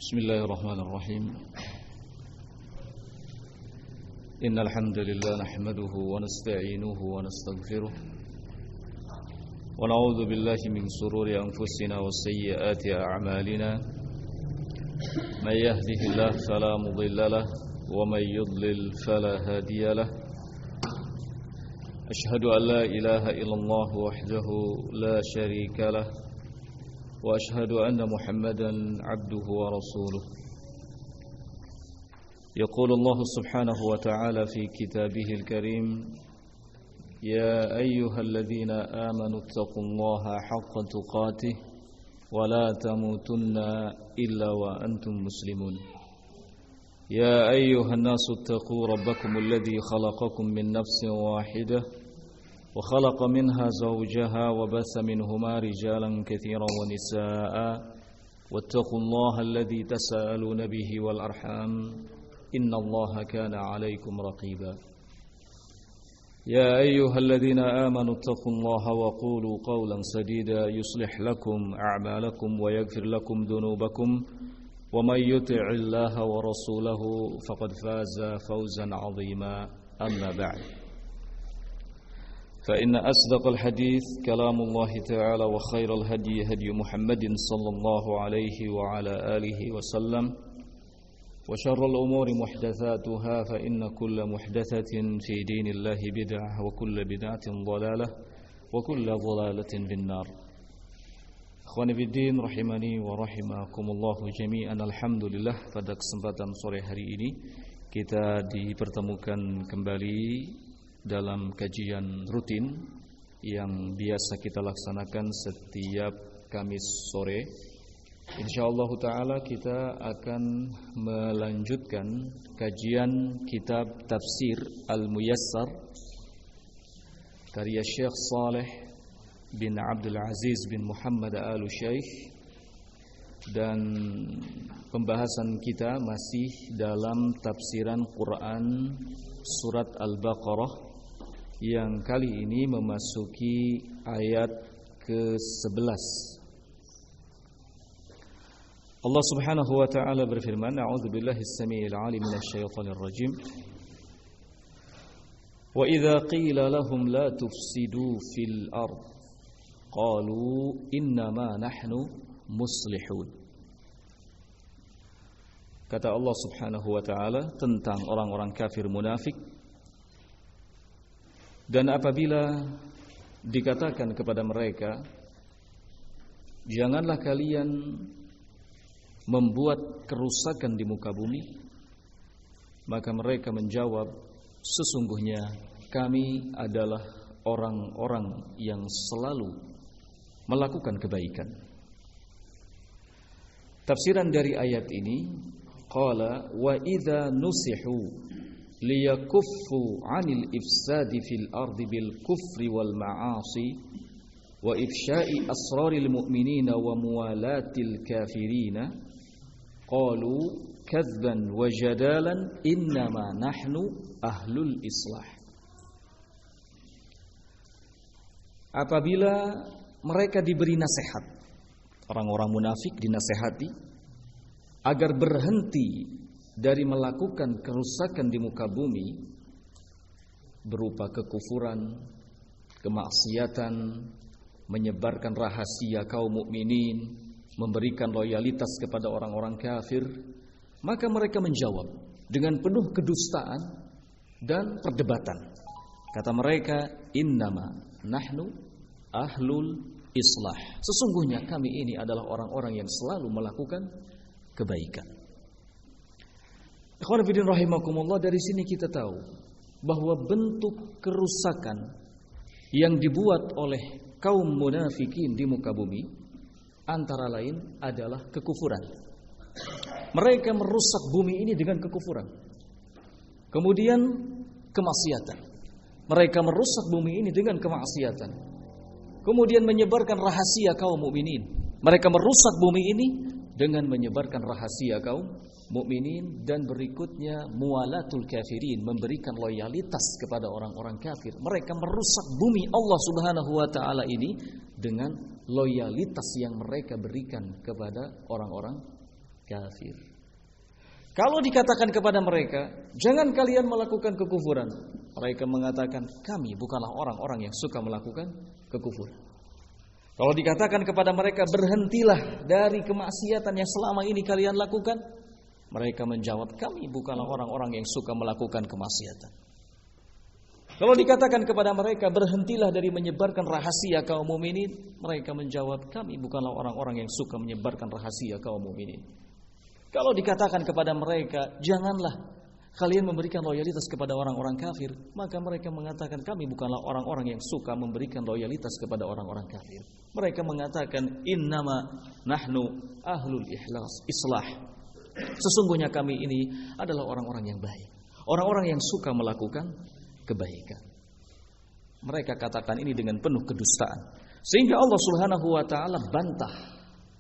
بسم الله الرحمن الرحيم إن الحمد لله نحمده ونستعينه ونستغفره ونعوذ بالله من شرور أنفسنا وسيئات أعمالنا من يهده الله فلا مضل له ومن يضلل فلا هادي له أشهد أن لا إله إلا الله وحده لا شريك له وأشهد أن محمدا عبده ورسوله يقول الله سبحانه وتعالى في كتابه الكريم يا أيها الذين آمنوا اتقوا الله حق تقاته ولا تموتن إلا وأنتم مسلمون يا أيها الناس اتقوا ربكم الذي خلقكم من نفس واحدة وخلق منها زوجها وبث منهما رجالا كثيرا ونساء واتقوا الله الذي تساءلون به والأرحام إن الله كان عليكم رقيبا يا أيها الذين آمنوا اتقوا الله وقولوا قولا سديدا يصلح لكم أعمالكم ويغفر لكم ذنوبكم ومن يطع الله ورسوله فقد فاز فوزا عظيما أما بعد فإن أصدق الحديث كلام الله تعالى وخير الهدي هدي محمد صلى الله عليه وعلى آله وسلم وشر الأمور محدثاتها فإن كل محدثة في دين الله بدعة وكل بدعة ضلالة وكل ضلالة بالنار Ikhwani fiddin rahimani wa rahimakumullah jami'an. Alhamdulillah, pada kesempatan sore hari ini kita dipertemukan kembali dalam kajian rutin yang biasa kita laksanakan setiap Kamis sore. Insyaallah taala kita akan melanjutkan kajian kitab Tafsir Al-Muyassar karya Syekh Saleh bin Abdul Aziz bin Muhammad Al-Syaikh, dan pembahasan kita masih dalam tafsiran Quran surat Al-Baqarah yang kali ini memasuki ayat ke-11. Allah Subhanahu wa taala berfirman, A'udzubillahi as-sami'il 'alim minasyaitonir rajim. Wa idza qila lahum la tufsidu fil ard qalu innama nahnu muslihun. Kata Allah Subhanahu wa taala tentang orang-orang kafir munafik, dan apabila dikatakan kepada mereka, janganlah kalian membuat kerusakan di muka bumi, maka mereka menjawab, sesungguhnya kami adalah orang-orang yang selalu melakukan kebaikan. Tafsiran dari ayat ini, qala wa idza nusihu liyakuffu 'anil ifsadi fil ardi bil kufri wal ma'asi wa ifsha'i asraril mu'minina wa muwalatil kafirina qalu kadzban wa jadalan innama nahnu ahlul islah. Apabila mereka diberi nasihat, orang-orang munafik dinasehati agar berhenti dari melakukan kerusakan di muka bumi berupa kekufuran, kemaksiatan, menyebarkan rahasia kaum mukminin, memberikan loyalitas kepada orang-orang kafir, maka mereka menjawab dengan penuh kedustaan dan perdebatan. Kata mereka, innama nahnu ahlul islah. Sesungguhnya kami ini adalah orang-orang yang selalu melakukan kebaikan. Ikhwan fillah rahimakumullah, dari sini kita tahu bahwa bentuk kerusakan yang dibuat oleh kaum munafikin di muka bumi antara lain adalah kekufuran. Mereka merusak bumi ini dengan kekufuran. Kemudian kemaksiatan. Mereka merusak bumi ini dengan kemaksiatan. Kemudian menyebarkan rahasia kaum mukminin. Mereka merusak bumi ini dengan menyebarkan rahasia kaum mukminin, dan berikutnya muwalatul kafirin, memberikan loyalitas kepada orang-orang kafir. Mereka merusak bumi Allah Subhanahu wa taala ini dengan loyalitas yang mereka berikan kepada orang-orang kafir. Kalau dikatakan kepada mereka, jangan kalian melakukan kekufuran, mereka mengatakan, kami bukanlah orang-orang yang suka melakukan kekufuran. Kalau dikatakan kepada mereka, berhentilah dari kemaksiatan yang selama ini kalian lakukan, mereka menjawab, kami bukanlah orang-orang yang suka melakukan kemaksiatan. Kalau dikatakan kepada mereka, berhentilah dari menyebarkan rahasia kaum mukminin, mereka menjawab, kami bukanlah orang-orang yang suka menyebarkan rahasia kaum mukminin. Kalau dikatakan kepada mereka, janganlah kalian memberikan loyalitas kepada orang-orang kafir, maka mereka mengatakan, kami bukanlah orang-orang yang suka memberikan loyalitas kepada orang-orang kafir. Mereka mengatakan, innama nahnu ahlul islah. Sesungguhnya kami ini adalah orang-orang yang baik, orang-orang yang suka melakukan kebaikan. Mereka katakan ini dengan penuh kedustaan, sehingga Allah Subhanahu wa taala bantah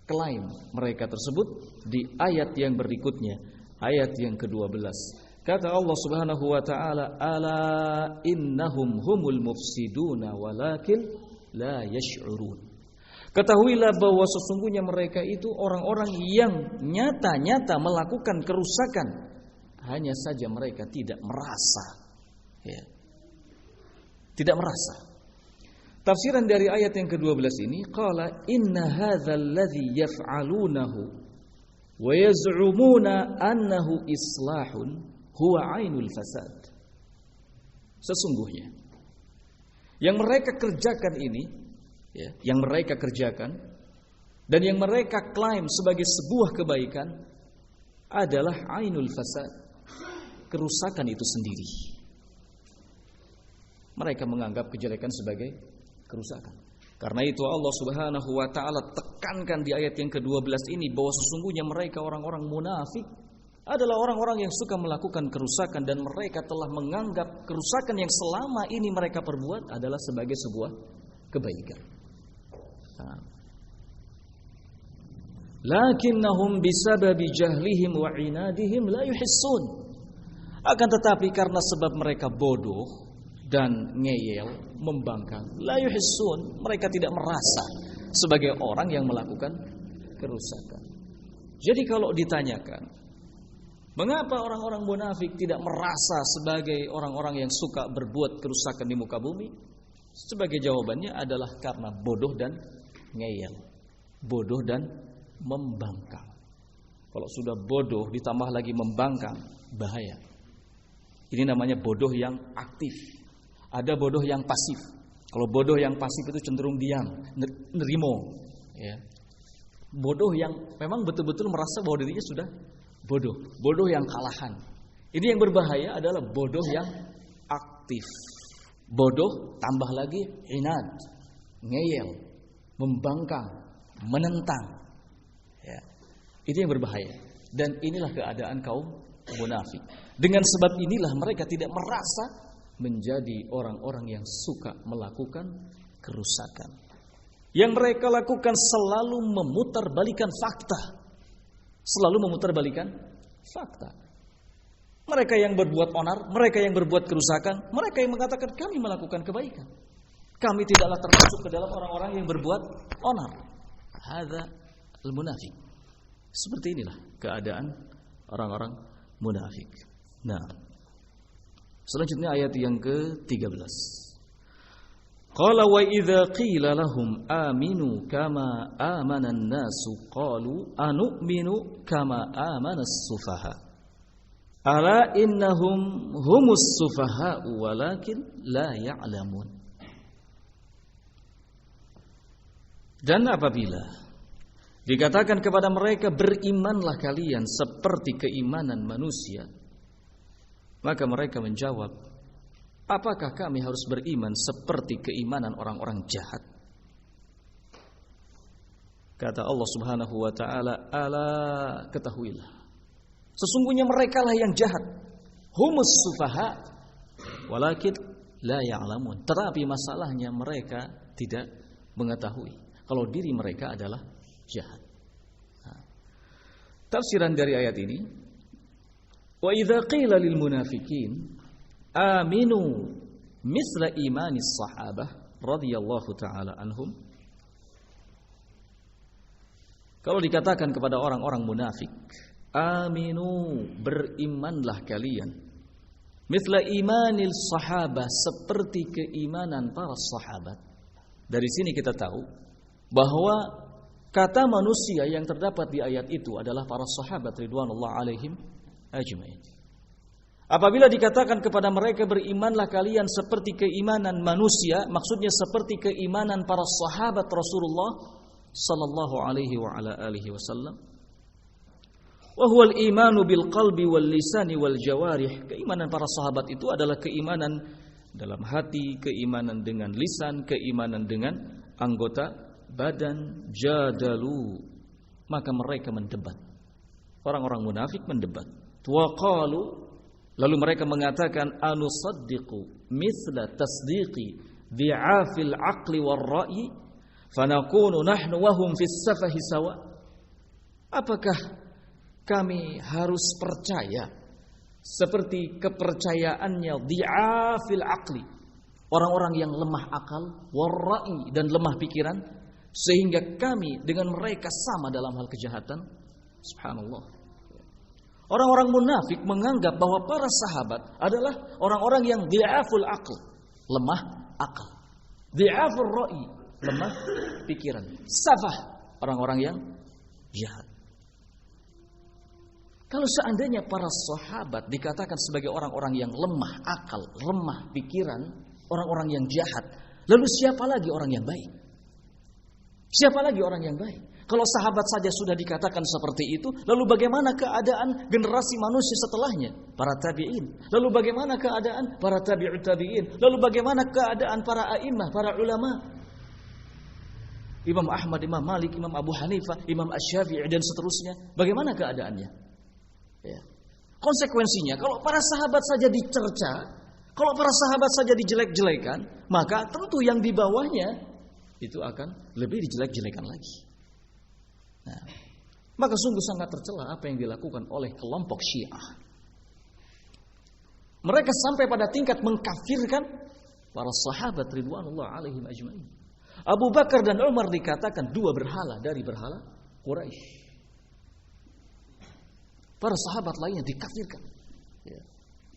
klaim mereka tersebut di ayat yang berikutnya, ayat yang ke-12. Kata Allah Subhanahu wa taala, ala innahum humul mufsiduna walakin la yash'urun. Ketahuilah bahwa sesungguhnya mereka itu orang-orang yang nyata-nyata melakukan kerusakan, hanya saja mereka tidak merasa. Ya. Tidak merasa. Tafsiran dari ayat yang ke-12 ini, qala inna hadzal ladzi yaf'alunahu wa yaz'umuna annahu islahun huwa ainul fasad. Sesungguhnya yang mereka kerjakan ini, ya, yang mereka kerjakan dan yang mereka klaim sebagai sebuah kebaikan adalah ainul fasad, kerusakan itu sendiri. Mereka menganggap kejelekan sebagai kerusakan. Karena itu Allah Subhanahu wa taala tekankan di ayat yang ke-12 ini bahwa sesungguhnya mereka orang-orang munafik adalah orang-orang yang suka melakukan kerusakan, dan mereka telah menganggap kerusakan yang selama ini mereka perbuat adalah sebagai sebuah kebaikan. Lakinnahum bisababi jahlihim wa inadihim la yuhissun. Akan tetapi karena sebab mereka bodoh dan ngeyel, membangkang, la yuhissun, mereka tidak merasa sebagai orang yang melakukan kerusakan. Jadi kalau ditanyakan, mengapa orang-orang munafik tidak merasa sebagai orang-orang yang suka berbuat kerusakan di muka bumi? Sebagai jawabannya adalah karena bodoh dan ngeyel, bodoh dan membangkang. Kalau sudah bodoh ditambah lagi membangkang, bahaya. Ini namanya bodoh yang aktif. Ada bodoh yang pasif. Kalau bodoh yang pasif itu cenderung diam, nerimo, ya. Bodoh yang memang betul-betul merasa bahwa dirinya sudah bodoh, bodoh yang kalahan. Ini yang berbahaya adalah bodoh yang aktif. Bodoh tambah lagi inad, ngeyel, membangkang, menentang. Ya. Itu yang berbahaya. Dan inilah keadaan kaum munafik. Dengan sebab inilah mereka tidak merasa menjadi orang-orang yang suka melakukan kerusakan. Yang mereka lakukan selalu memutarbalikan fakta. Selalu memutarbalikan fakta. Mereka yang berbuat onar, mereka yang berbuat kerusakan, mereka yang mengatakan kami melakukan kebaikan. Kami tidaklah termasuk ke dalam orang-orang yang berbuat onar. Hadza al-munafik. Seperti inilah keadaan orang-orang munafik. Nah, selanjutnya ayat yang ke-13. Qala wa idza qila lahum aminu kama amana an-nasu qalu anu'minu kama amana as-sufaha. Ala innahum humus sufaha walakin la ya'lamun. Dan apabila dikatakan kepada mereka, berimanlah kalian seperti keimanan manusia, maka mereka menjawab, apakah kami harus beriman seperti keimanan orang-orang jahat? Kata Allah Subhanahu wa taala, ala ketahuilah, sesungguhnya merekalah yang jahat. Humus sufaha walakin la ya'lamun. Tetapi masalahnya mereka tidak mengetahui kalau diri mereka adalah jahat. Tafsiran dari ayat ini, wa idza qila lil munafiqin aminu misla imanis sahabah radhiyallahu taala anhum. Kalau dikatakan kepada orang-orang munafik, aminu, berimanlah kalian, mithla imanil sahabah, seperti keimanan para sahabat. Dari sini kita tahu bahwa kata manusia yang terdapat di ayat itu adalah para sahabat ridwanullah alaihim ajmain. Apabila dikatakan kepada mereka berimanlah kalian seperti keimanan manusia, maksudnya seperti keimanan para sahabat Rasulullah sallallahu alaihi wa ala alihi wasallam. Wa huwa al-imanu bil qalbi wal lisani wal jawarih. Keimanan para sahabat itu adalah keimanan dalam hati, keimanan dengan lisan, keimanan dengan anggota badan. Jadalu, maka mereka mendebat. Orang-orang munafik mendebat. Wa qalu, lalu mereka mengatakan, anusaddiqu mithla tasdiqi dhi'afil aqli war ra'yi fanakunu nahnu wa hum fis safahi sawa. Apakah kami harus percaya seperti kepercayaannya dhi'afil aqli, orang-orang yang lemah akal, war ra'yi, dan lemah pikiran, sehingga kami dengan mereka sama dalam hal kejahatan? Subhanallah. Orang-orang munafik menganggap bahwa para sahabat adalah orang-orang yang dhi'aful aql, lemah akal, dhi'aful ra'i, lemah pikiran, safah, orang-orang yang jahat. Kalau seandainya para sahabat dikatakan sebagai orang-orang yang lemah akal, lemah pikiran, orang-orang yang jahat, lalu siapa lagi orang yang baik? Siapa lagi orang yang baik? Kalau sahabat saja sudah dikatakan seperti itu, lalu bagaimana keadaan generasi manusia setelahnya? Para tabi'in. Lalu bagaimana keadaan para tabi'ut tabi'in? Lalu bagaimana keadaan para a'immah, para ulama? Imam Ahmad, Imam Malik, Imam Abu Hanifah, Imam Asy-Syafi'i, dan seterusnya. Bagaimana keadaannya? Ya. Konsekuensinya, kalau para sahabat saja dicerca, kalau para sahabat saja dijelek-jelekan, maka tentu yang di bawahnya itu akan lebih dijelek-jelekan lagi. Nah, maka sungguh sangat tercela apa yang dilakukan oleh kelompok Syiah. Mereka sampai pada tingkat mengkafirkan para sahabat ridwanullah alaihim ajmain. Abu Bakar dan Umar dikatakan dua berhala dari berhala Quraisy. Para sahabat lainnya dikafirkan. Ya.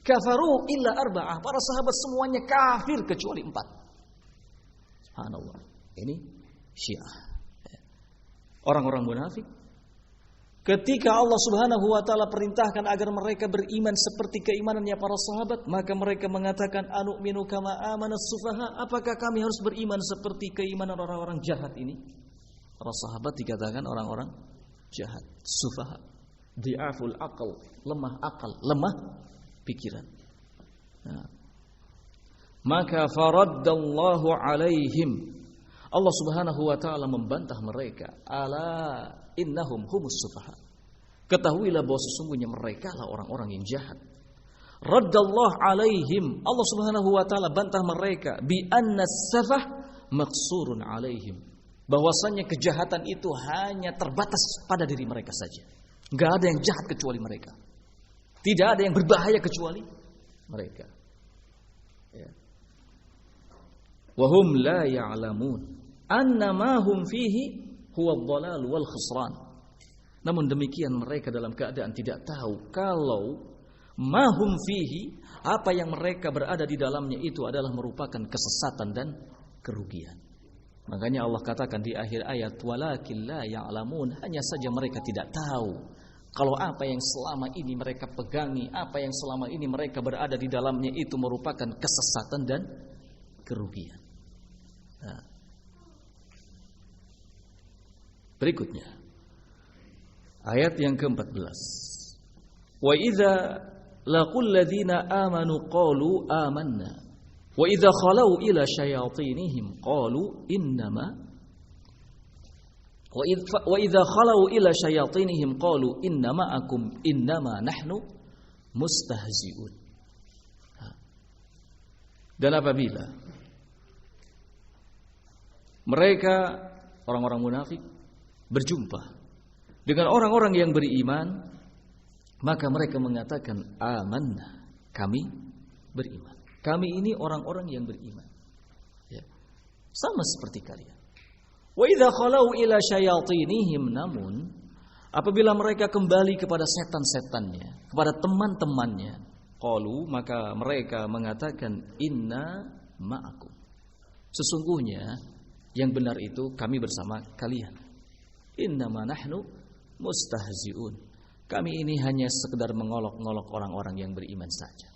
Kafaru illa arba'ah. Para sahabat semuanya kafir kecuali 4. Subhanallah. Ini Syiah. Orang-orang munafik, ketika Allah Subhanahu wa taala perintahkan agar mereka beriman seperti keimanannya para sahabat, maka mereka mengatakan anu'minu kama amanas sufaha. Apakah kami harus beriman seperti keimanan orang-orang jahat ini? Para sahabat dikatakan orang-orang jahat, sufaha, dhi'aful aql, lemah akal, lemah pikiran. Nah, maka faraddallahu alaihim, Allah Subhanahu wa taala membantah mereka, ala innahum humus sufaha. Ketahuilah bahwa sesungguhnya mereka lah orang-orang yang jahat. Raddallahu alaihim, Allah Subhanahu wa taala bantah mereka bi anna safah maqsurun alaihim, bahwasanya kejahatan itu hanya terbatas pada diri mereka saja. Enggak ada yang jahat kecuali mereka. Tidak ada yang berbahaya kecuali mereka. Ya. Wa hum la ya'lamun annama hum fihi huwa ad-dhalal wal khusran. Namun demikian mereka dalam keadaan tidak tahu kalau ma hum fihi, apa yang mereka berada di dalamnya itu adalah merupakan kesesatan dan kerugian. Makanya Allah katakan di akhir ayat, walakin la ya'lamun, hanya saja mereka tidak tahu kalau apa yang selama ini mereka pegangi, apa yang selama ini mereka berada di dalamnya itu merupakan kesesatan dan kerugian. Nah, berikutnya ayat yang ke-14. Wa idza laqul ladzina amanu qalu amanna wa idza khalau ila syayatinihim qalu innama wa idza khalau ila syayatinihim qalu innama akum innama nahnu mustahzi'un. Dan apabila mereka orang-orang munafik berjumpa dengan orang-orang yang beriman, maka mereka mengatakan amanna, kami beriman. Kami ini orang-orang yang beriman. Ya. Sama seperti kalian. Wa idza khalau ila syayatinihim, namun apabila mereka kembali kepada setan-setannya, kepada teman-temannya, qalu, maka mereka mengatakan inna ma'akum. Sesungguhnya yang benar itu kami bersama kalian. Innama nahnu mustahzi'un. Kami ini hanya sekedar mengolok-ngolok orang-orang yang beriman saja.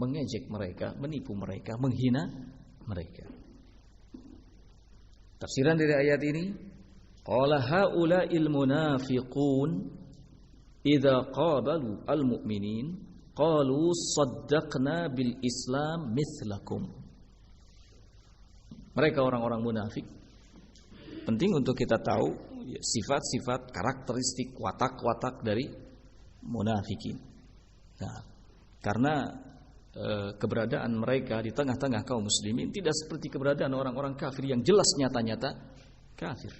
Mengejek mereka, menipu mereka, menghina mereka. Tafsiran dari ayat ini, qala haula'il munafiqun idza qabalu al-mu'minin qalu saddaqna bil Islam mithlakum. Mereka orang-orang munafik. Penting untuk kita tahu sifat-sifat, karakteristik, watak-watak dari munafikin. Nah, karena keberadaan mereka di tengah-tengah kaum muslimin tidak seperti keberadaan orang-orang kafir yang jelas nyata-nyata kafir.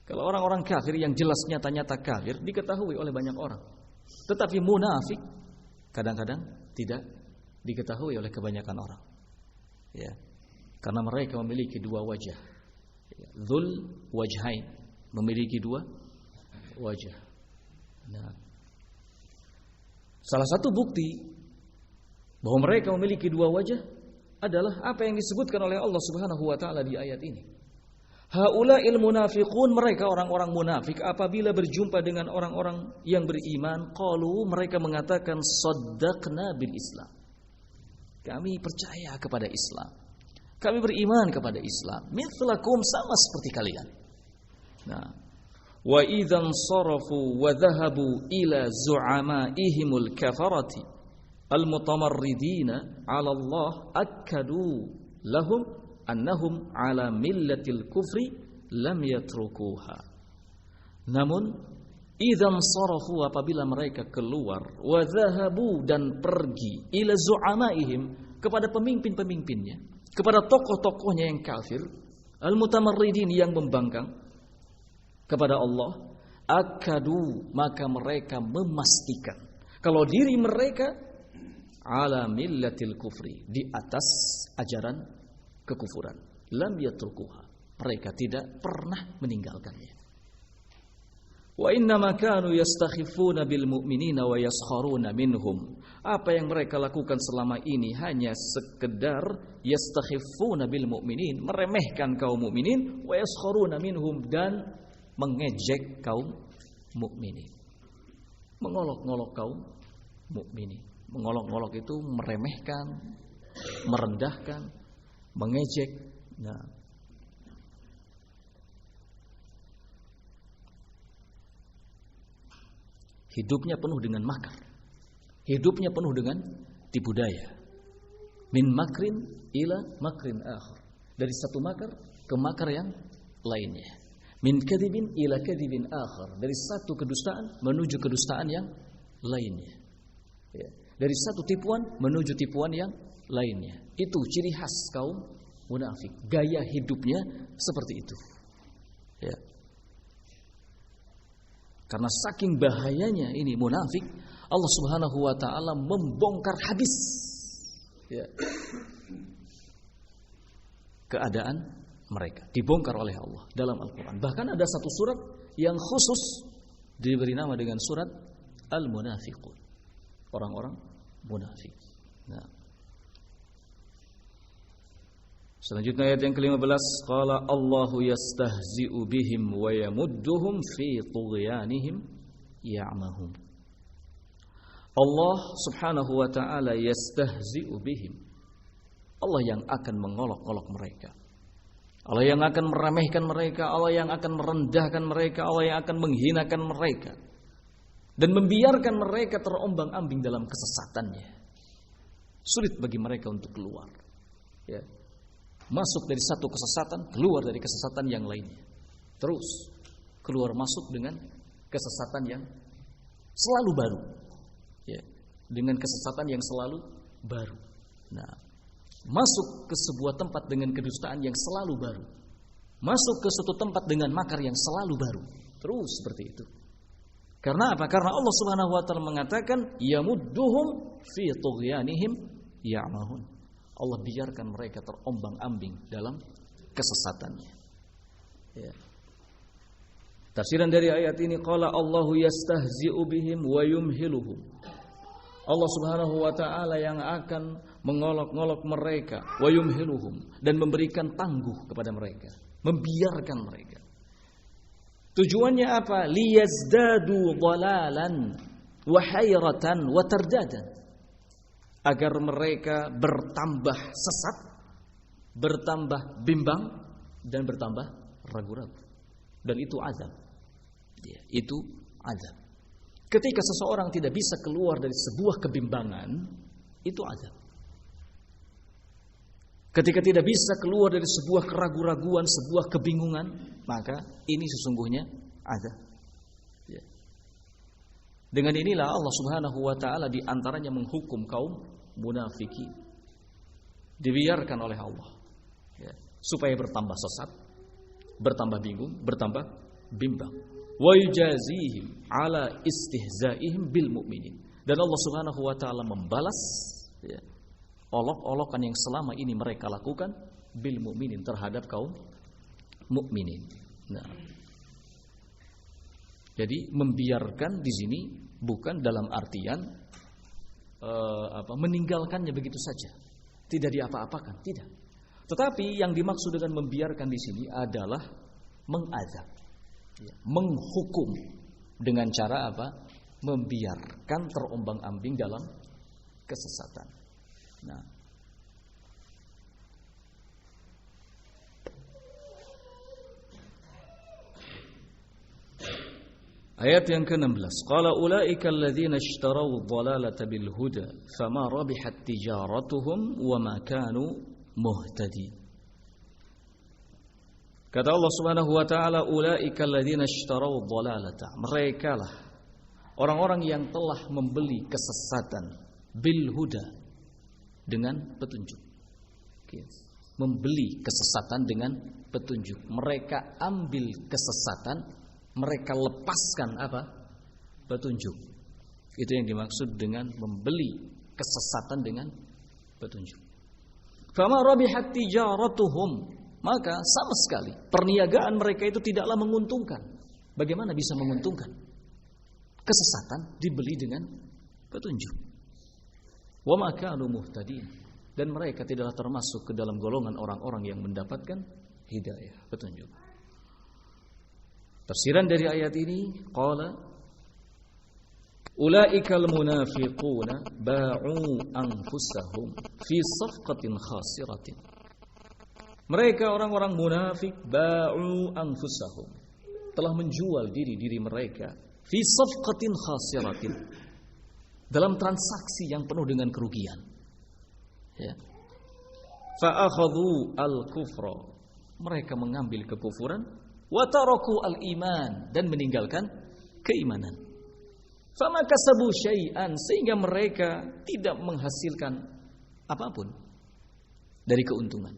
Kalau orang-orang kafir yang jelas nyata-nyata kafir diketahui oleh banyak orang. Tetapi munafik kadang-kadang tidak diketahui oleh kebanyakan orang. Ya. Karena mereka memiliki dua wajah. Dzul wajhain, memiliki dua wajah. Nah, salah satu bukti bahwa mereka memiliki dua wajah adalah apa yang disebutkan oleh Allah Subhanahu wa taala di ayat ini. Haula'il munafiqun, mereka orang-orang munafik apabila berjumpa dengan orang-orang yang beriman, qalu, mereka mengatakan saddaqna bil Islam. Kami percaya kepada Islam. Kami beriman kepada Islam. Mithlakum, sama seperti kalian. Nah, wa idzan sarafu wa dhahabu ila zu'amaihimul kafarati al-mutamarridina 'ala Allah akkadu lahum annahum 'ala millatil kufri lam yatrukuha. Namun idzan sarafu, apabila mereka keluar, wa dhahabu, dan pergi, ila zu'amaihim, kepada pemimpin-pemimpinnya, kepada tokoh-tokohnya yang kafir, al-mutamarridin, yang membangkang kepada Allah, akkadu, maka mereka memastikan kalau diri mereka ala millatil kufri, di atas ajaran kekufuran. Lam yatrukuha, mereka tidak pernah meninggalkannya. Wa innama kanu yastakhifuna bil mu'minina wa yaskharuna minhum. Apa yang mereka lakukan selama ini hanya sekedar yastakhifuna bil mu'minin, meremehkan kaum mukminin, wa yaskharuna minhum, dan mengejek kaum mukminin, mengolok-ngolok kaum mukminin. Mengolok-ngolok itu meremehkan, merendahkan, mengejek. Nah, hidupnya penuh dengan makar, hidupnya penuh dengan tipu daya. Min makrin ila makrin akhar, dari satu makar ke makar yang lainnya. Min kadzibin ila kadzibin akhar, dari satu kedustaan menuju kedustaan yang lainnya. Ya. Dari satu tipuan menuju tipuan yang lainnya. Itu ciri khas kaum munafik. Gaya hidupnya seperti itu. Ya. Karena saking bahayanya ini munafik, Allah Subhanahu wa taala membongkar habis, ya, keadaan mereka. Dibongkar oleh Allah dalam Al-Qur'an. Bahkan ada satu surat yang khusus diberi nama dengan surat Al-Munafiqun. Orang-orang munafik. Nah. Selanjutnya ayat yang ke-15, qala Allahu yastahzi'u bihim wa yamudduhum fi tughyanihim ya'mahun. Allah Subhanahu wa taala yastahzi'u bihim. Allah yang akan mengolok-olok mereka. Allah yang akan meremehkan mereka, Allah yang akan merendahkan mereka, Allah yang akan menghinakan mereka. Dan membiarkan mereka terombang-ambing dalam kesesatannya. Sulit bagi mereka untuk keluar. Ya. Masuk dari satu kesesatan, keluar dari kesesatan yang lainnya. Terus keluar masuk dengan kesesatan yang selalu baru. Ya. Dengan kesesatan yang selalu baru. Nah, masuk ke sebuah tempat dengan kedustaan yang selalu baru. Masuk ke suatu tempat dengan makar yang selalu baru. Terus seperti itu. Karena apa? Karena Allah Subhanahu wa taala mengatakan yamudduhum fi tughyanihim ya'mahun. Allah biarkan mereka terombang-ambing dalam kesesatannya. Ya. Tafsiran dari ayat ini, qala Allahu yastahzi'u bihim wa yumhiluhum. Allah Subhanahu wa taala yang akan mengolok-olok mereka, wa yumhiluhum, dan memberikan tangguh kepada mereka, membiarkan mereka. Tujuannya apa? Liyazdadu dhalalan wa hayratan wa tardadan. Agar mereka bertambah sesat, bertambah bimbang, dan bertambah ragu-ragu. Dan itu azab. Itu azab. Ketika seseorang tidak bisa keluar dari sebuah kebimbangan, itu azab. Ketika tidak bisa keluar dari sebuah keraguan-raguan, sebuah kebingungan, maka ini sesungguhnya azab. Dengan inilah Allah Subhanahu wa taala di antaranya menghukum kaum munafikin. Dibiarkan oleh Allah supaya bertambah sesat, bertambah bingung, bertambah bimbang. Wa yujazihim ala istihzaihim bil mu'minin. Dan Allah Subhanahu wa taala membalas olok-olokan yang selama ini mereka lakukan bil mu'minin, terhadap kaum mukminin. Nah, jadi membiarkan di sini bukan dalam artian meninggalkannya begitu saja, tidak diapa-apakan, tidak. Tetapi yang dimaksud dengan membiarkan di sini adalah mengazab, menghukum dengan cara apa? Membiarkan terombang-ambing dalam kesesatan. Nah, ayat yang ke-16, qala ulaika alladzina ishtaraw dhalalata bil huda fama rabihat tijaratuhum wama kanu muhtadin. Kata Allah Subhanahu wa taala, ulaika alladzina ishtaraw dhalalata, merekalah orang-orang yang telah membeli kesesatan bil huda, dengan petunjuk. Membeli kesesatan dengan petunjuk. Mereka ambil kesesatan, mereka lepaskan apa? Petunjuk. Itu yang dimaksud dengan membeli kesesatan dengan petunjuk. Fama rabihat tijaratuhum, maka sama sekali perniagaan mereka itu tidaklah menguntungkan. Bagaimana bisa menguntungkan? Kesesatan dibeli dengan petunjuk. Wa ma kanu muhtadin, dan mereka tidaklah termasuk ke dalam golongan orang-orang yang mendapatkan hidayah, petunjuk. Tafsiran dari ayat ini, qala ulaikal munafiquna ba'u anfusahum fi safqatin khasiratin. Mereka orang-orang munafik ba'u anfusahum, telah menjual diri-diri mereka fi safqatin khasiratin, dalam transaksi yang penuh dengan kerugian. Fa'akhadhu al-kufra, mereka mengambil kekufuran, wa taraku al-iman, dan meninggalkan keimanan. Fama kasabu syai'an, sehingga mereka tidak menghasilkan apapun dari keuntungan.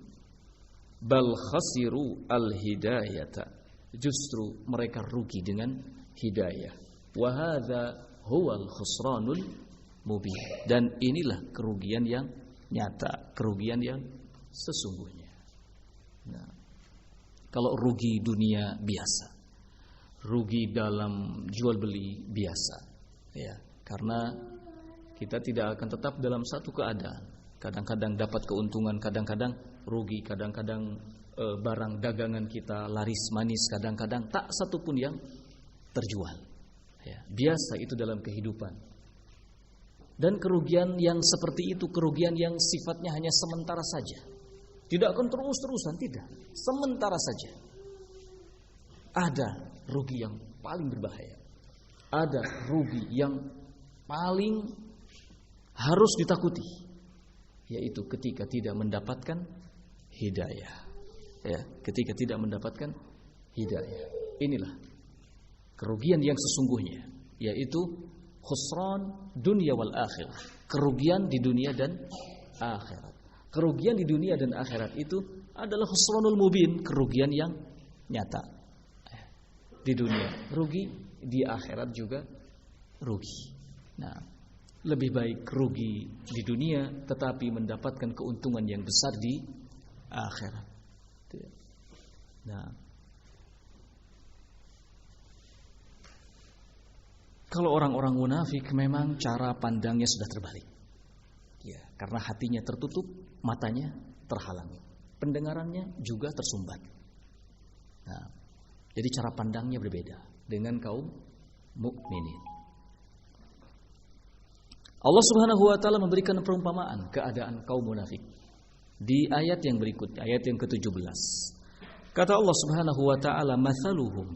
Bal khasiru al-hidayata, justru mereka rugi dengan hidayah. Wa hadza huwal khusranul mubin, dan inilah kerugian yang nyata, kerugian yang sesungguhnya. Nah, kalau rugi dunia biasa, rugi dalam jual beli biasa, ya, karena kita tidak akan tetap dalam satu keadaan. Kadang-kadang dapat keuntungan, kadang-kadang rugi, kadang-kadang barang dagangan kita laris manis, kadang-kadang tak satu pun yang terjual. Ya, biasa itu dalam kehidupan. Dan kerugian yang seperti itu, kerugian yang sifatnya hanya sementara saja, tidak akan terus-terusan, tidak, sementara saja. Ada rugi yang paling berbahaya, ada rugi yang paling harus ditakuti, yaitu ketika tidak mendapatkan hidayah. Ya, ketika tidak mendapatkan hidayah, inilah kerugian yang sesungguhnya, yaitu khusran dunia wal akhirah, kerugian di dunia dan akhirat. Kerugian di dunia dan akhirat itu adalah khusranul mubin, kerugian yang nyata. Di dunia rugi, di akhirat juga rugi. Nah, lebih baik rugi di dunia tetapi mendapatkan keuntungan yang besar di akhirat. Nah, Kalau orang-orang munafik memang cara pandangnya sudah terbalik. Ya, karena hatinya tertutup, matanya terhalangi, pendengarannya juga tersumbat. Nah, jadi cara pandangnya berbeda dengan kaum mukminin. Allah Subhanahu wa taala memberikan perumpamaan keadaan kaum munafik di ayat yang berikutnya, ayat yang ke-17. Kata Allah Subhanahu wa taala, "Mathaluhum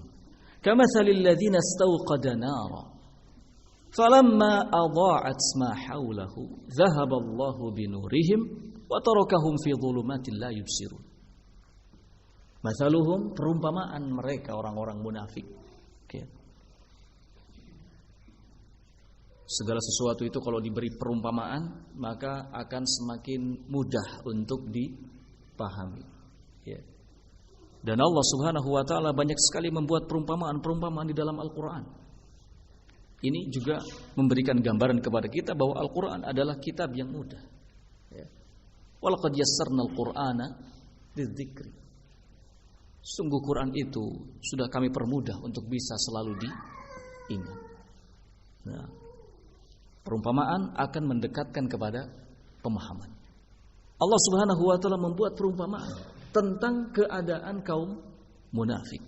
kamathalil ladzina istawqada nara falamma adha'at ma hawlahu dhahaba Allahu binurihim wa tarakahum fi dhulumatin la yubsirun." Mathaluhum, perumpamaan mereka orang-orang munafik. Okay. Segala sesuatu itu kalau diberi perumpamaan maka akan semakin mudah untuk dipahami. Ya. Dan Allah Subhanahu wa taala banyak sekali membuat perumpamaan-perumpamaan di dalam Al-Qur'an. Ini juga memberikan gambaran kepada kita bahwa Al-Qur'an adalah kitab yang mudah. Ya. Walaqad yassarnal Qur'ana lidzikri. Sungguh Quran itu sudah kami permudah untuk bisa selalu diingat. Nah, perumpamaan akan mendekatkan kepada pemahaman. Allah Subhanahu wa taala membuat perumpamaan tentang keadaan kaum munafik.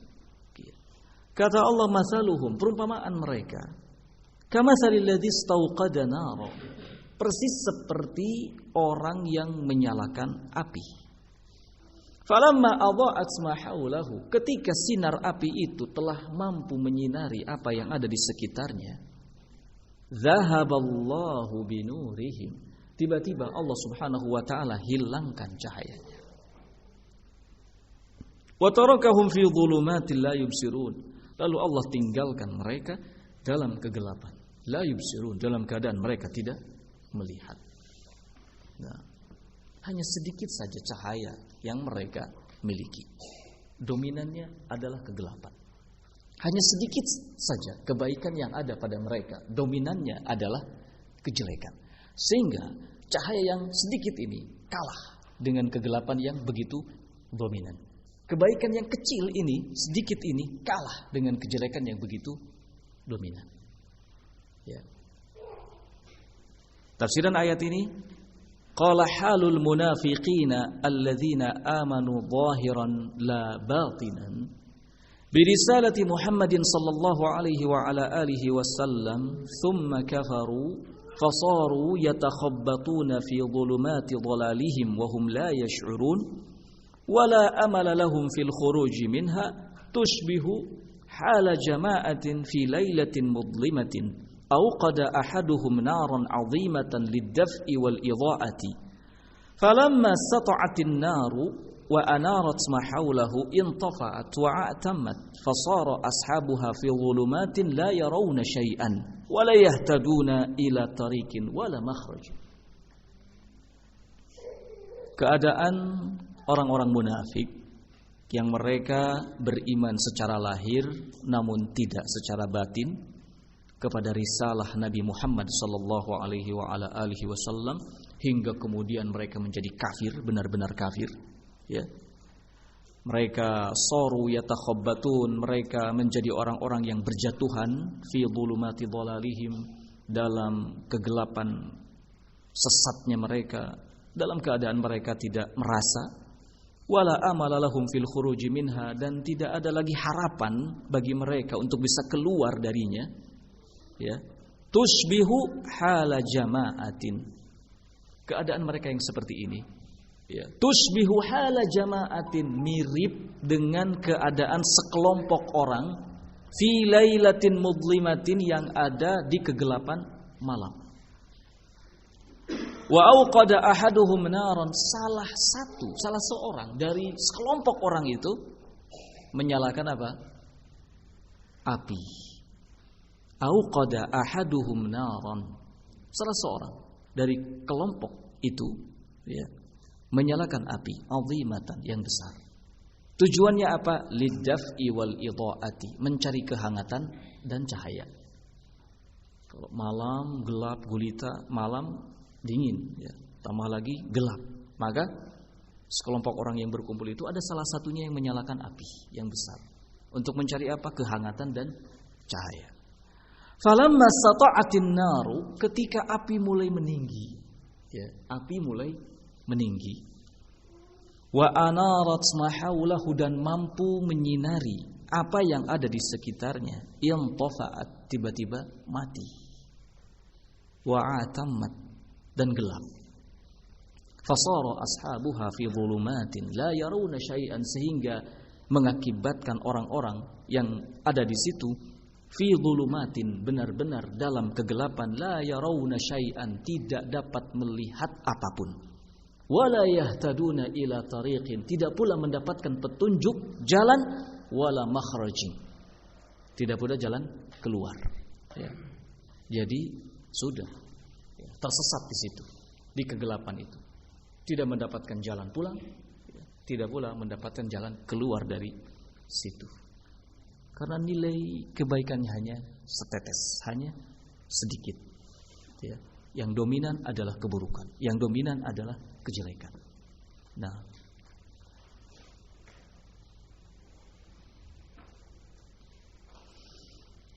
Kata Allah, "Mathaluhum", perumpamaan mereka, "kamathalil ladzi istawqada nara", persis seperti orang yang menyalakan api. Falamma adha'at ma haulahu, ketika sinar api itu telah mampu menyinari apa yang ada di sekitarnya, Zahaballahu binurihim, tiba-tiba Allah Subhanahu wa taala hilangkan cahayanya. Wa tarakahum fi dhulumatin la yubsirun, lalu Allah tinggalkan mereka dalam kegelapan, la yubsirun, dalam keadaan mereka tidak melihat. Nah, hanya sedikit saja cahaya yang mereka miliki. Dominannya adalah kegelapan. Hanya sedikit saja kebaikan yang ada pada mereka, dominannya adalah kejelekan. Sehingga cahaya yang sedikit ini kalah dengan kegelapan yang begitu dominan. Kebaikan yang kecil ini, sedikit ini, kalah dengan kejelekan yang begitu dominan. Ya. Tafsiran ayat ini, qala halul munafiqina alladzina amanu zahiran la batinan birisalati Muhammadin sallallahu alaihi wa ala alihi wasallam thumma kafaru fasaru yatakhabbatuna fi dhulumati dhalalihim wa hum la yash'urun wala amala lahum fil khuruji minha tushbihu hala jama'atin fi lailatin mudlimatin awqada ahaduhum naran 'azimatan lid-daf'i wal idha'ati falamma sata'atin naru wa anarat ma hawlahu intafa'at wa a'tammat fasara ashabuha fi dhulumatin la yarawna shay'an wa la yahtaduna ila tariqin wala makhraj. Keadaan orang-orang munafik yang mereka beriman secara lahir namun tidak secara batin kepada risalah Nabi Muhammad sallallahu alaihi wa ala alihi wasallam, hingga kemudian mereka menjadi kafir, benar-benar kafir, ya. Mereka saru yatakhabbatun, mereka menjadi orang-orang yang berjatuhan fi dhulumati dhalalihim, dalam kegelapan sesatnya mereka, dalam keadaan mereka tidak merasa, wala amala lahum fil khuruji minha, dan tidak ada lagi harapan bagi mereka untuk bisa keluar darinya. Ya, tushbihu hala jama'atin, keadaan mereka yang seperti ini, ya, tushbihu hala jama'atin, mirip dengan keadaan sekelompok orang fi lailatin mudlimatin, yang ada di kegelapan malam. Wa auqada ahaduhum naran, salah seorang dari sekelompok orang itu menyalakan apa? Api. Auqada ahaduhum naran, salah seorang dari kelompok itu, ya, menyalakan api azimatan, yang besar. Tujuannya apa? Lidaf'i wal idha'ati, mencari kehangatan dan cahaya. Kalau malam gelap gulita, malam dingin, ya, tambah lagi gelap, maka sekelompok orang yang berkumpul itu ada salah satunya yang menyalakan api yang besar untuk mencari apa? Kehangatan dan cahaya. Falamma sata'atin naru, ketika api mulai meninggi, ya, api mulai meninggi. Wa anarat ma haulahu, dan mampu menyinari apa yang ada di sekitarnya. Intafa'at, tiba-tiba mati. Wa atammat, dan gelap. Fasara ashabuha fi dhulumatin la yarawna syai'an, sehingga mengakibatkan orang-orang yang ada di situ fi dhulumatin, benar-benar dalam kegelapan, la yarawna syai'an, tidak dapat melihat apapun. Wala yahtaduna ila tariqin, tidak pula mendapatkan petunjuk jalan, wala makhrajin, tidak pula jalan keluar. Ya. Jadi sudah tersesat di situ, di kegelapan itu. Tidak mendapatkan jalan pulang, tidak pula mendapatkan jalan keluar dari situ. Karena nilai kebaikannya hanya setetes, hanya sedikit. Ya. Yang dominan adalah keburukan, yang dominan adalah kejelekan. Nah,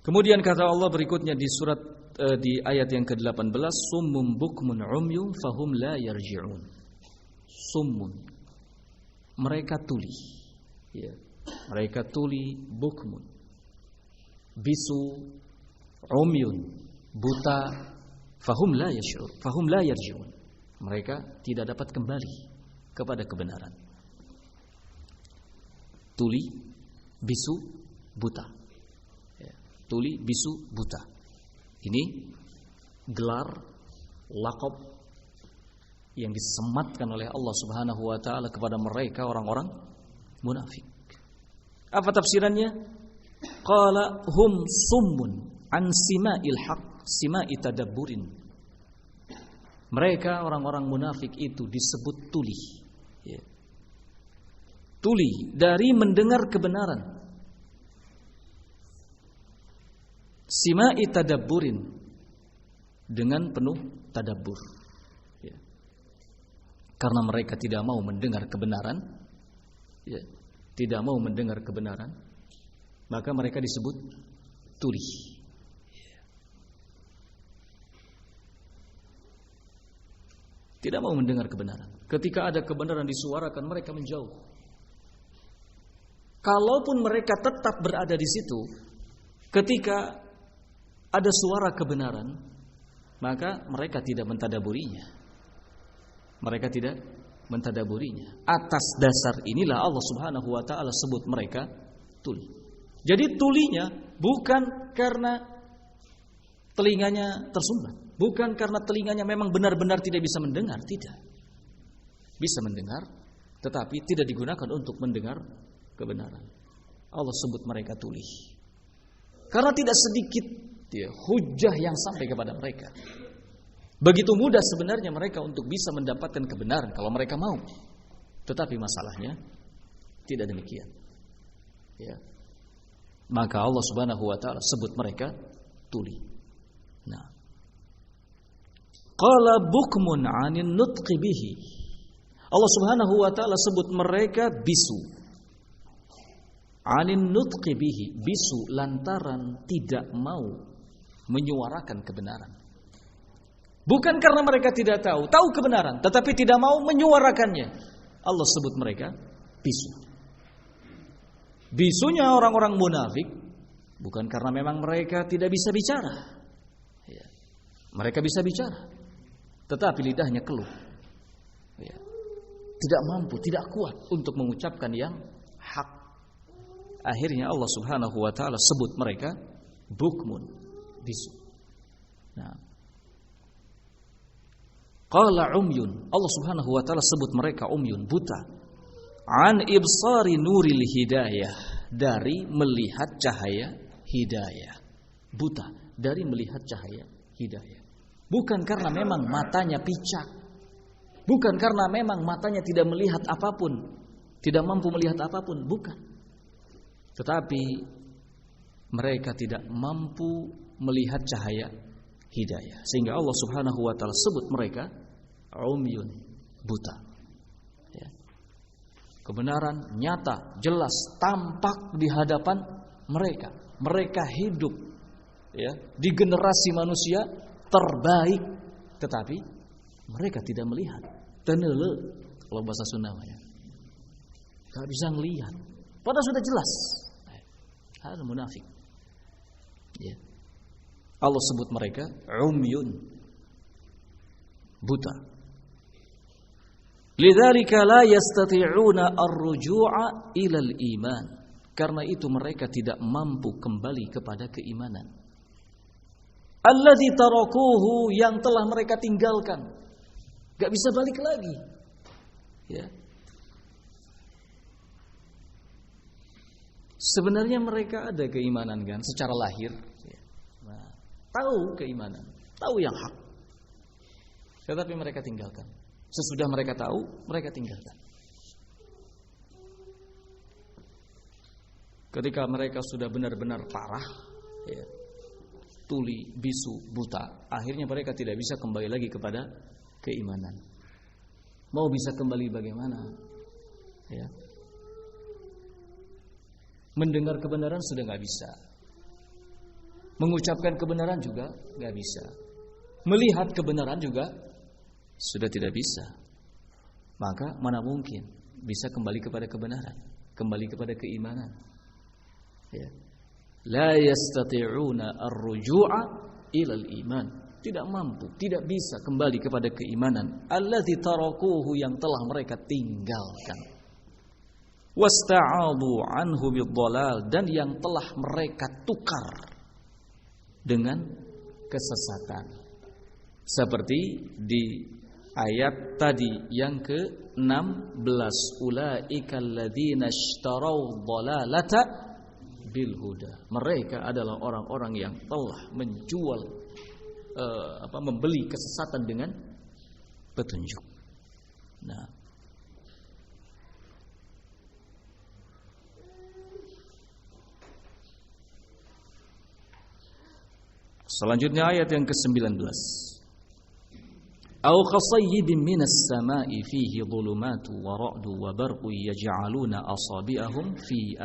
kemudian kata Allah berikutnya di surat di ayat yang ke-18, summum bukmun umyum fahum la yarji'un. Summun, mereka tuli, ya. Mereka tuli, bukmun, bisu, umyun, buta, fahum la yash'ur, fahum la yarji'un. Mereka tidak dapat kembali kepada kebenaran. Tuli, bisu, buta. Ya. Tuli, bisu, buta. Ini gelar, laqab yang disematkan oleh Allah Subhanahu wa taala kepada mereka orang-orang munafik. Apa tafsirannya? Qala hum summun an sima'il haq, sima'i tadabburin. Mereka orang-orang munafik itu disebut tuli. Ya. Tuli dari mendengar kebenaran. Sima'i tadabburin, dengan penuh tadabbur. Ya. Karena mereka tidak mau mendengar kebenaran, ya, tidak mau mendengar kebenaran, maka mereka disebut tuli. Tidak mau mendengar kebenaran. Ketika ada kebenaran disuarakan, mereka menjauh. Kalaupun mereka tetap berada di situ, ketika ada suara kebenaran, maka mereka tidak mentadaburinya. Mereka tidak mentadaburinya. Atas dasar inilah Allah Subhanahu wa taala sebut mereka tuli. Jadi tulinya bukan karena telinganya tersumbat, bukan karena telinganya memang benar-benar tidak bisa mendengar, tidak. Bisa mendengar, tetapi tidak digunakan untuk mendengar kebenaran. Allah sebut mereka tuli. Karena tidak sedikit hujah yang sampai kepada mereka. Begitu mudah sebenarnya mereka untuk bisa mendapatkan kebenaran kalau mereka mau. Tetapi masalahnya tidak demikian. Ya. Maka Allah Subhanahu wa taala sebut mereka tuli. Nah. Qala bukmun 'anin nutqi bihi. Allah Subhanahu wa taala sebut mereka bisu. 'Anin nutqi bihi, bisu lantaran tidak mau menyuarakan kebenaran. Bukan karena mereka tidak tahu kebenaran, tetapi tidak mau menyuarakannya. Allah sebut mereka bisu. Bisunya orang-orang munafik bukan karena memang mereka tidak bisa bicara. Ya. Mereka bisa bicara, tetapi lidahnya keluh. Ya. Tidak mampu, tidak kuat untuk mengucapkan yang hak. Akhirnya Allah Subhanahu wa taala sebut mereka bukmun, bisu. Nah, qala umyun, Allah Subhanahu wa taala sebut mereka umyun, buta. An ibsari nuril hidayah, dari melihat cahaya hidayah. Buta dari melihat cahaya hidayah. Bukan karena memang matanya picak. Bukan karena memang matanya tidak melihat apapun, tidak mampu melihat apapun, bukan. Tetapi mereka tidak mampu melihat cahaya hidayah, sehingga Allah Subhanahu wa taala sebut mereka umyun, buta. Ya. Kebenaran nyata, jelas, tampak di hadapan mereka. Mereka hidup ya, di generasi manusia terbaik, tetapi mereka tidak melihat. Tenele kalau bahasa Sunda ya. Enggak bisa melihat. Padahal sudah jelas. Hal munafik. Ya. Allah sebut mereka umyun, buta. Lidzalika la yastati'una ar-ruju'a ila al-iman. Karena itu mereka tidak mampu kembali kepada keimanan. Alladzi tarakuhu, yang telah mereka tinggalkan. Enggak bisa balik lagi. Ya. Sebenarnya mereka ada keimanan kan secara lahir. Nah, tahu keimanan, tahu yang hak. Tetapi mereka tinggalkan. Sesudah mereka tahu, mereka tinggalkan. Ketika mereka sudah benar-benar parah, ya, tuli, bisu, buta, akhirnya mereka tidak bisa kembali lagi kepada keimanan. Mau bisa kembali bagaimana? Ya. Mendengar kebenaran sudah nggak bisa. Mengucapkan kebenaran juga nggak bisa. Melihat kebenaran juga sudah tidak bisa. Maka mana mungkin bisa kembali kepada kebenaran, kembali kepada keimanan. Ya. La yastati'una ar-ruju'a ila al-iman. Tidak mampu, tidak bisa kembali kepada keimanan. Allazi tarakuhu, yang telah mereka tinggalkan. Wasta'adu anhu bid-dhalal, dan yang telah mereka tukar dengan kesesatan. Seperti di ayat tadi yang ke-16, ulaikal ladzina ishtarau dhalalata bil huda. Mereka adalah orang-orang yang telah menjual membeli kesesatan dengan petunjuk. Nah, selanjutnya ayat yang ke-19. Aw qasayyibin minas sama'i fihi dhulumatu wa ra'du wa barqu yaj'aluna asabi'ahum fi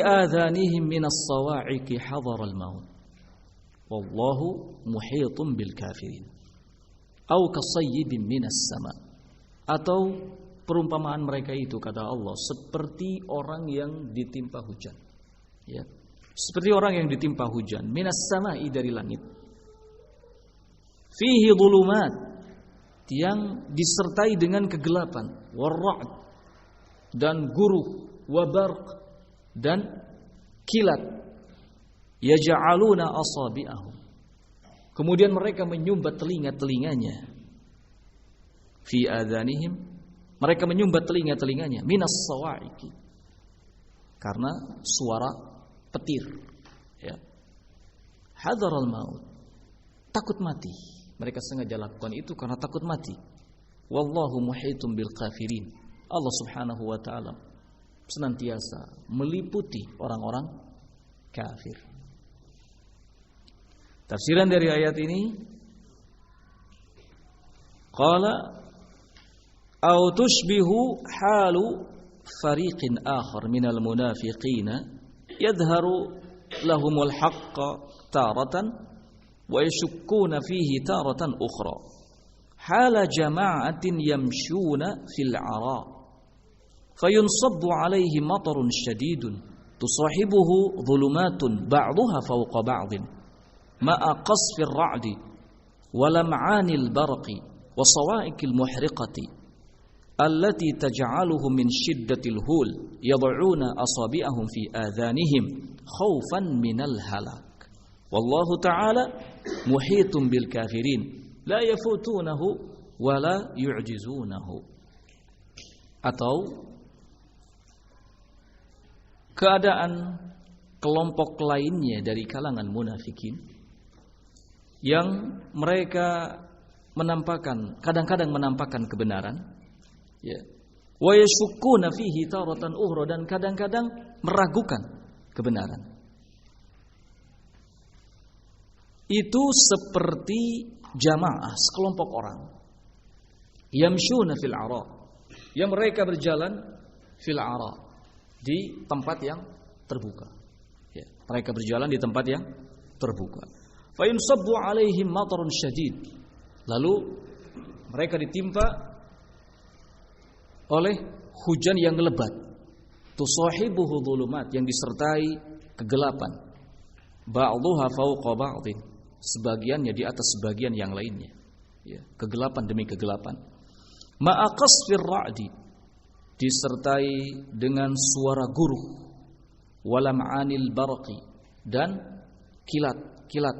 adhanihim minas sawa'iqi hadara al-maut wallahu muhitun bil kafirin. Aw qasayyibin minas sama', atau perumpamaan mereka itu, kata Allah, seperti orang yang ditimpa hujan. Ya. Seperti orang yang ditimpa hujan, minas sama'i, dari langit. Fihi dhulumat, yang disertai dengan kegelapan, warra'd, dan guruh, wabarq, dan kilat. Yaj'aluna asabi'ahum, kemudian mereka menyumbat telinga-telinganya. Fi adhanihim, mereka menyumbat telinga-telinganya minas sawa'iqi, karena suara petir, ya. Hadaral maut, takut mati. Mereka sengaja lakukan itu karena takut mati. Wallahu muhitun bil kafirin. Allah Subhanahu wa taala senantiasa meliputi orang-orang kafir. Tafsiran dari ayat ini, qala aw tushbihu halu fariqin akhar minal munafiqina yadharu lahumul haqqa taratan wa yashukkuna fihi taratan ukhra hala jama'atin yamshuna fil 'ara fayunsabbu 'alayhi matarun shadidun tusahibuhu dhulumatun ba'daha fawqa ba'din ma'a qasfir ra'di wa lam'anil barqi wa sawa'iqil muhriqati allati taj'aluhum min shiddatil hul yad'una asabi'ahum fi adhanihim khaufan minal halak wallahu ta'ala muhitun bil kafirin la yafutunahu wa la yu'jizunahu. Atau keadaan kelompok lainnya dari kalangan munafikin yang mereka menampakkan, kadang-kadang menampakkan kebenaran, ya, wa yashukkuna fihi taratan ukhra, dan kadang-kadang meragukan kebenaran. Itu seperti jamaah, sekelompok orang, yamshuna fil 'ara, yang mereka berjalan fil 'ara, di tempat yang terbuka. Ya, mereka berjalan di tempat yang terbuka. Fa yunsabbu alaihim matarun syadid. Lalu mereka ditimpa oleh hujan yang lebat. Tusahibuhu dhulumat, yang disertai kegelapan. Ba'dhuha fawqa ba'dhin, sebagiannya di atas sebagian yang lainnya. Ya, kegelapan demi kegelapan. Ma'a qasfir ra'di, disertai dengan suara guruh, walam'anil barqi, dan kilat-kilat,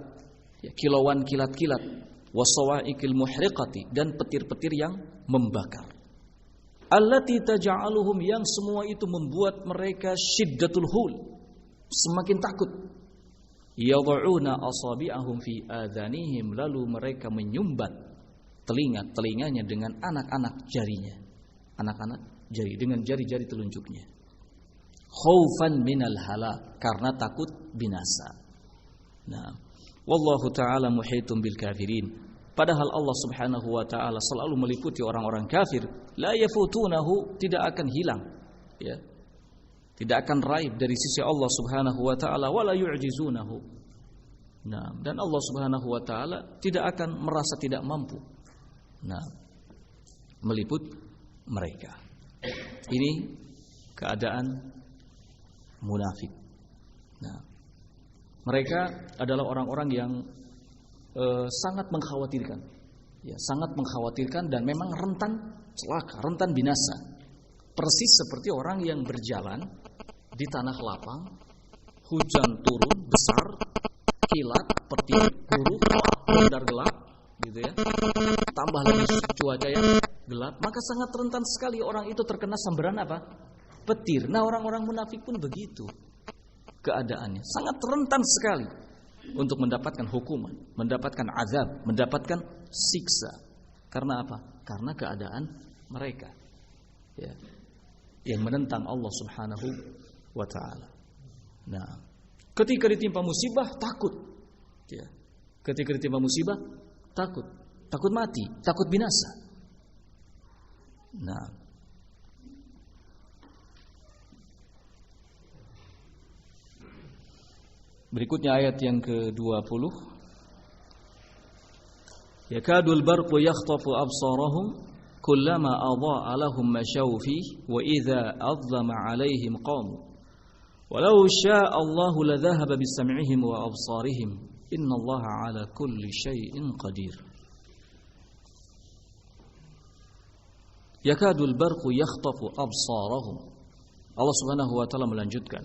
ya, kilauan kilat-kilat, wasawa'iqil muhriqati, dan petir-petir yang membakar. Allati taj'aluhum, yang semua itu membuat mereka syiddatul hul, semakin takut. Yad'una asabi'ahum fi adhanihim, lalu mereka menyumbat telinganya dengan anak-anak jarinya. Anak-anak jari, dengan jari-jari telunjuknya. Khaufan minal halak, karena takut binasa. Nah, wallahu ta'ala muhitun bil kafirin. Padahal Allah Subhanahu wa ta'ala selalu meliputi orang-orang kafir. La yafutunahu, tidak akan hilang, ya. Tidak akan raib dari sisi Allah Subhanahu wa ta'ala, wala yu'jizunahu. Nah, dan Allah Subhanahu wa ta'ala tidak akan merasa tidak mampu. Nah, meliput mereka. Ini keadaan munafik. Nah, mereka adalah orang-orang yang sangat mengkhawatirkan. Ya, sangat mengkhawatirkan dan memang rentan celaka, rentan binasa. Persis seperti orang yang berjalan di tanah lapang, hujan turun besar, kilat, petir, guruh, benar gelap, gitu ya. Tambah lagi cuaca yang gelap, maka sangat rentan sekali orang itu terkena sambaran apa? Petir. Nah, orang-orang munafik pun begitu keadaannya, sangat rentan sekali untuk mendapatkan hukuman, mendapatkan azab, mendapatkan siksa. Karena apa? Karena keadaan mereka, ya, yang menentang Allah Subhanahu wa ta'ala. Nah, ketika ditimpa musibah takut, ya. Ketika ditimpa musibah takut mati, takut binasa. Nah, berikutnya ayat yang ke-20. Yakadul barqu yakhtafu absarahum kullama adha'a lahum mashaw fihi wa idza adlama 'alaihim qamu. Walau syaa Allahu ladhahaba bisam'ihim wa absarihim, innallaha 'ala kulli syai'in qadir. Yakadul barqu yakhtafu absarahum. Allah Subhanahu wa taala melanjutkan,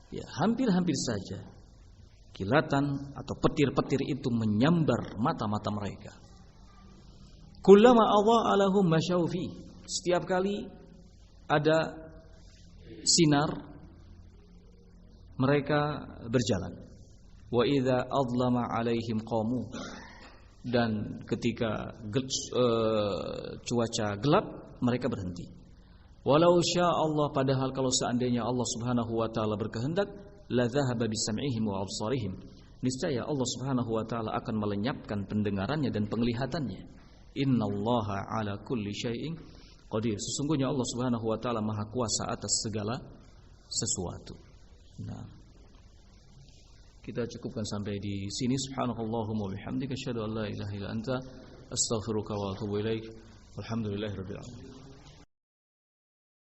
ya, hampir-hampir saja kilatan atau petir-petir itu menyambar mata-mata mereka. Kullama adha'a lahum masyaw fi, setiap kali ada sinar mereka berjalan. Wa idza adlama 'alaihim qamu, dan ketika cuaca gelap mereka berhenti. Walau syaa Allah, padahal kalau seandainya Allah Subhanahu wa taala berkehendak, la dhahaba bisam'ihim wa absarihim, niscaya Allah Subhanahu wa taala akan melenyapkan pendengarannya dan penglihatannya. Innallaha 'ala kulli syai'in qadir, sesungguhnya Allah Subhanahu wa taala maha kuasa atas segala sesuatu. Nah, kita cukupkan sampai di sini. Subhanakallahumma wa bihamdika asyhadu an la ilaha illa anta astaghfiruka wa atubu ilaik. Walhamdulillahirabbil alamin.